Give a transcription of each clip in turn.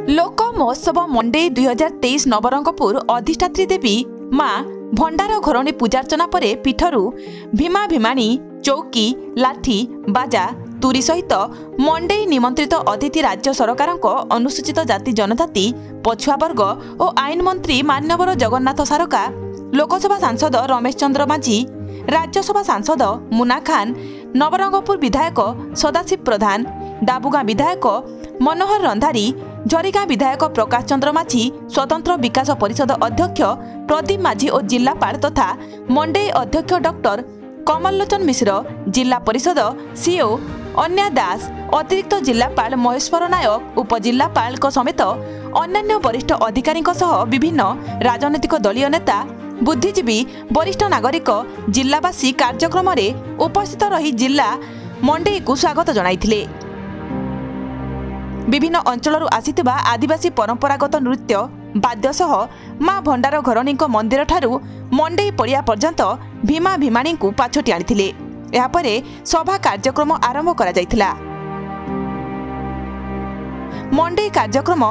लोक महोत्सव मंडे 2023 नवरंगपुर अधिष्ठात्री देवी माँ भंडार घरणी पूजार्चना पर पीठरू भीमा भीमाणी चौकी लाठी बाजा तुरी सहित मंडे निमंत्रित अतिथि राज्य सरकार अनुसूचित जाति जनजाति पछुआ वर्ग और आईन मंत्री मान्यवर जगन्नाथ सारका लोकसभा सांसद रमेश चंद्र माझी राज्यसभा सांसद मुना खान नवरंगपुर विधायक सदाशिव प्रधान डाबुगां विधायक मनोहर रंधारी झरीगां विधायक प्रकाश चंद्र माझी स्वतंत्र विकास परिषद अध्यक्ष प्रदीप माझी और जिलापाल तथा मंडे अध्यक्ष डॉक्टर कमल लोचन मिश्र जिला परिषद सीओ अन्या दास अतिरिक्त जिलापाल महेश्वर नायक उपजिलापाल समेत अन्य वरिष्ठ अधिकारी विभिन्न राजनैतिक दलीय नेता बुद्धिजीवी वरिष्ठ नागरिक जिलावासी कार्यक्रम में उपस्थित रही जिला मंडे को स्वागत जनाइथिले। विभिन्न अंचल आसिथिबा आदिवासी परंपरागत नृत्य वाद्य सह माँ भंडार घरणी मंदिर ठारू मंडे पड़िया पर्यंत भीमा भीमाणी को पाछोटी आनिथिले। यापरे सभा कार्यक्रम आरंभ करा जायथिला। मंडे कार्यक्रम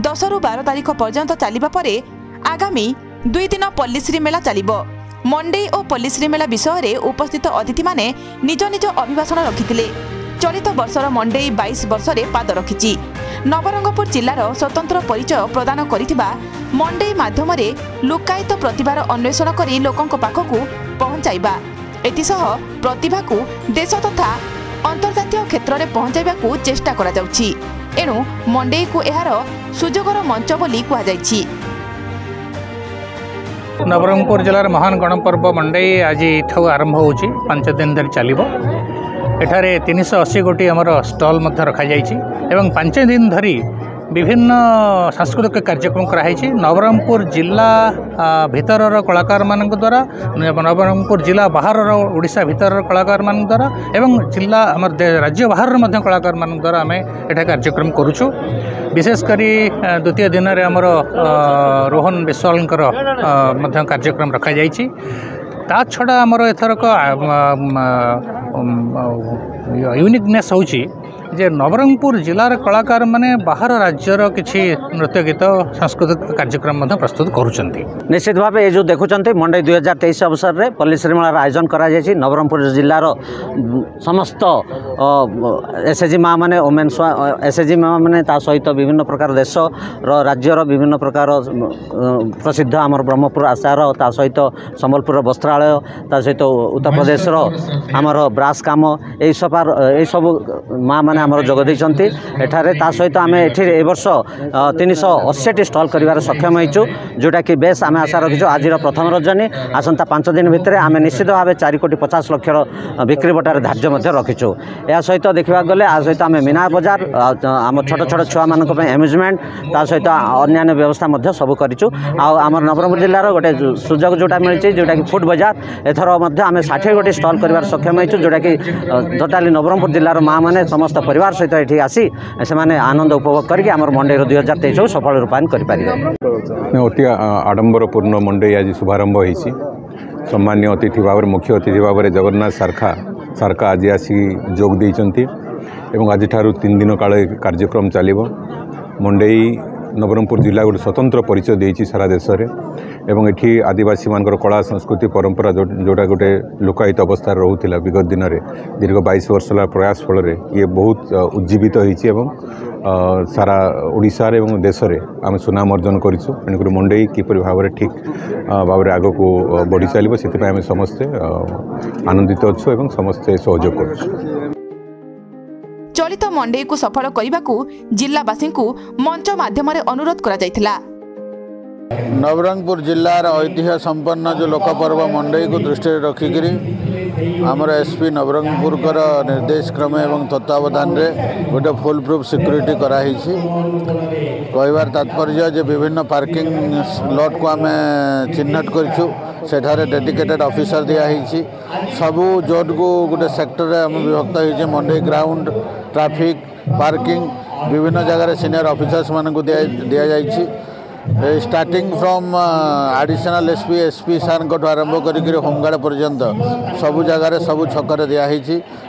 10 रु 12 तारीख पर्यंत चलिबा परे आगामी 2 दिन पल्लीश्री मेला चलिबो। मंडे और पल्लीश्री मेला विषय में उपस्थित अतिथि माने निज निज अभिभाषण रखिथिले। चलित वर्षर मंडे 22 वर्ष में पाद रखिछि। नवरंगपुर जिलार स्वतंत्र परिचय प्रदान करिथिबा मंडे माध्यम लुकायित प्रतिभार अन्वेषण करी लोकंक पाखकु पहुंचाइबा एतिसह प्रतिभा को देश तथा अंतर्जातीय क्षेत्र में पहुंचाइबाकु चेष्टा करा जाउछि। एणु मंडे को एहार सुजोगर मंच बोली कुहा जाइछि। नवरंगपुर जिलार महान गणपर्व मंडे आज इठू आरंभ होछि 5 दिन धरि चलिबो। एठारे 380 गोटी आमर स्टल मध्य रखा जाइछि एवं 5 दिन धरि विभिन्न सांस्कृतिक कार्यक्रम कराई। नवरंगपुर जिला भितर कलाकार मान द्वारा नवरंगपुर जिला बाहर ओडिशा भितर कलाकार मान द्वारा एवं जिला आमर राज्य बाहर कलाकार मान द्वारा आम एटा कार्यक्रम करुछु। विशेषकर द्वितीय दिन में आमर रोहन विश्वाल कार्यक्रम रखा जाइछि। ता छड़ा आमर एथरक यूनिकनेस होची जे नवरंगपुर जिलार कलाकार माने बाहर राज्यर किछि नृत्य गीत सांस्कृतिक कार्यक्रम प्रस्तुत करुचंती। निश्चित भाव ये जो देखुंटे मंडे 2023 अवसर में पल्लीश्री मेलार आयोजन करा जायछि। नवरंगपुर जिलार समस्त एसएचजी माँ माने ओमेन्स एसएचजी माँ माने ता सहित विभिन्न प्रकार देश राज्यर विभिन्न प्रकार प्रसिद्ध आमर ब्रह्मपुर आचार ता सहित संबलपुर वस्त्रालय ता सहित उत्तर प्रदेश आमर ब्रास काम यही सब माँ माने आमर जोग देइछंती। एठारे ता सहित आम ए वर्ष 380 स्टल कर सक्षम होइछु, जोटा कि बेस आम आशा रखिछु। आज प्रथम रजनी आसंता 5 दिन भितर आम निश्चित भाव 4,50,00,000 बिक्री बटार धार्य रखिछु। या सहित देखा गले आ सहित आम मीना बजार आम छोट छोट छुआ मान एम्यूजमेंट ता सहित अन्य व्यवस्था सब करिछु। आम नवरंगपुर जिलार गोटे सुजोग जोटा मिली जोटा कि फुड बजार एथर आम 60 गोटी स्टल कर सक्षम होइछु, जोटा कि टोटाली नवरंगपुर जिलार माँ माने समस्त परिवार सहित ये आसी से आनंद उपभोग करके आम मंडे 2023 सफल रूपायन करें। अति आडंबरपूर्ण मंडे आज शुभारंभ होती। सम्मान्य अतिथि भाव मुख्य अतिथि भाव जगन्नाथ सारका आज आसी जोग देइचंती एवं आज 3 दिन काल कार्यक्रम चलिबो। मंडई नवरंगपुर जिला गोटे स्वतंत्र परिचय देइछि सारा देश में एवं एठी आदिवासी मानकर कला संस्कृति परंपरा जोटा गोटे लुकायित अवस्था रोला विगत दिन में दीर्घ 22 वर्ष प्रयास फल ये बहुत उज्जीवित होइछि एवं सारा ओडिशा रे एवं देश में आम सुनाम अर्जन करूँ। तेणुक मंडई किपर भाव ठीक भाव आग को बढ़ी चलो से आम समस्ते आनंदित अच्छु एवं समस्ते सहयोग करूँ। चलित मंडे को सफल करने को जिलावासी को मंच माध्यम अनुरोध करा जायथिला। नवरंगपुर जिलार ऐतिह्य संपन्न जो लोकपर्व मंडई को दृष्टि रखिक आमर एसपी नवरंगपुर निर्देश क्रम एवं तत्वावधान गोटे फुल प्रूफ सिक्यूरीटी कराई। कहबार तात्पर्य जे विभिन्न पार्किंग लॉट को आम चिन्हट करूँ। सेठारे डेडिकेटेड ऑफिसर दिखाई सबू जोन को गोटे सेक्टर आम विभक्त हो मंडई ग्राउंड ट्रैफिक पार्किंग विभिन्न जगह सीनियर ऑफिसर्स मान को दि जाइए। Starting from additional SP SP सार आरंभ कर होमगार्ड पर्यंत सबु जगार सबु छक दिखाई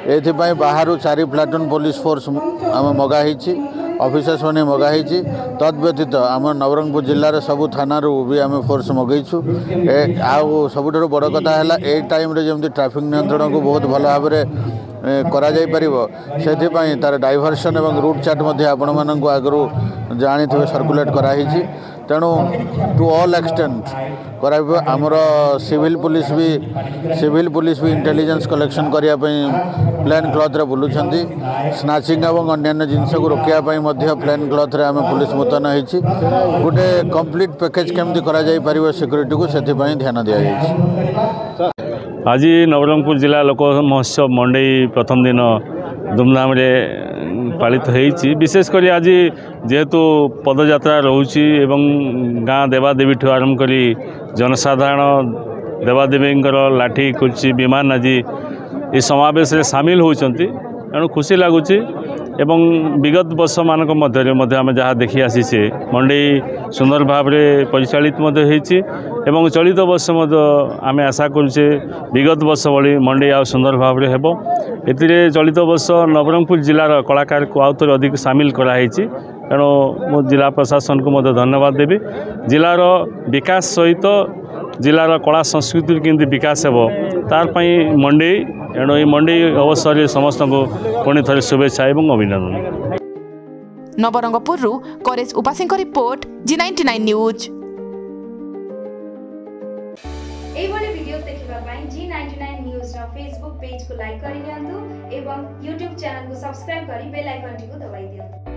ये बाहर 4 प्लाटून पुलिस फोर्स आम मगाही ऑफिसर्स मैंने मगाही तद व्यतीत आम नवरंगपुर जिलार सबु थाना भी आम फोर्स मगैछु सबुठ बड़ कथा है ए टाइम जमी ट्रैफिक नियंत्रण को बहुत भल भाव करा जाई परिबो सेथिपई तार डाइवर्सन एवं रूट चार्ट मध्य आपण मानक आगु जानी थे सर्कुलेट कराही तेणु टू ऑल एक्सटेंट कर आमर सिविल पुलिस भी इंटेलिजेंस कलेक्शन करने प्लेन क्लथ रे बुलूछंती स्नाचिंग एवं अन्य जिनस को रोकने प्लेन क्लथ रे आम पुलिस मुतयन होती गोटे कंप्लीट पैकेज केमती करा जाई परिबो सिक्योरिटी को सेथिपई ध्यान दिया जायछि। आज नवरंगपुर जिला लोक महोत्सव मंडई प्रथम दिन धूमधाम पालित होती विशेषकर आज जेहेतु पदयात्रा रोचे गाँ देवादेवी ठू आरंभ कर जनसाधारण देवादेवी लाठी कुर्ची विमान आज ये समावेश सामिल होती तेणु खुशी लगुच एवं विगत वर्ष मानक मध्य आम जहाँ देखी आसीचे मंडई सुंदर भाव में परिचालित एवं चलित वर्ष आम आशा करुचे विगत वर्ष भली मंडई आ सुंदर भाव में हेबो। एतिरे चलित वर्ष नवरंगपुर जिलार कलाकार को आउ थे अधिक सामिल कराई तेणु मो जिला प्रशासन को धन्यवाद देवी जिलार विकास सहित जिलार कला संस्कृति केमती विकास हेबो तार पई मंडई एणु ये मंडई अवसर में समस्त को पुणी थे शुभेच्छा एवं अभिनंदन। नवरंगपुर करेज उपासी report G99 news. G99 news Facebook page को लाइक करियंतु एवं यूट्यूब चैनल को सब्सक्राइब करी बेल आइकन को दबाई दियंतु।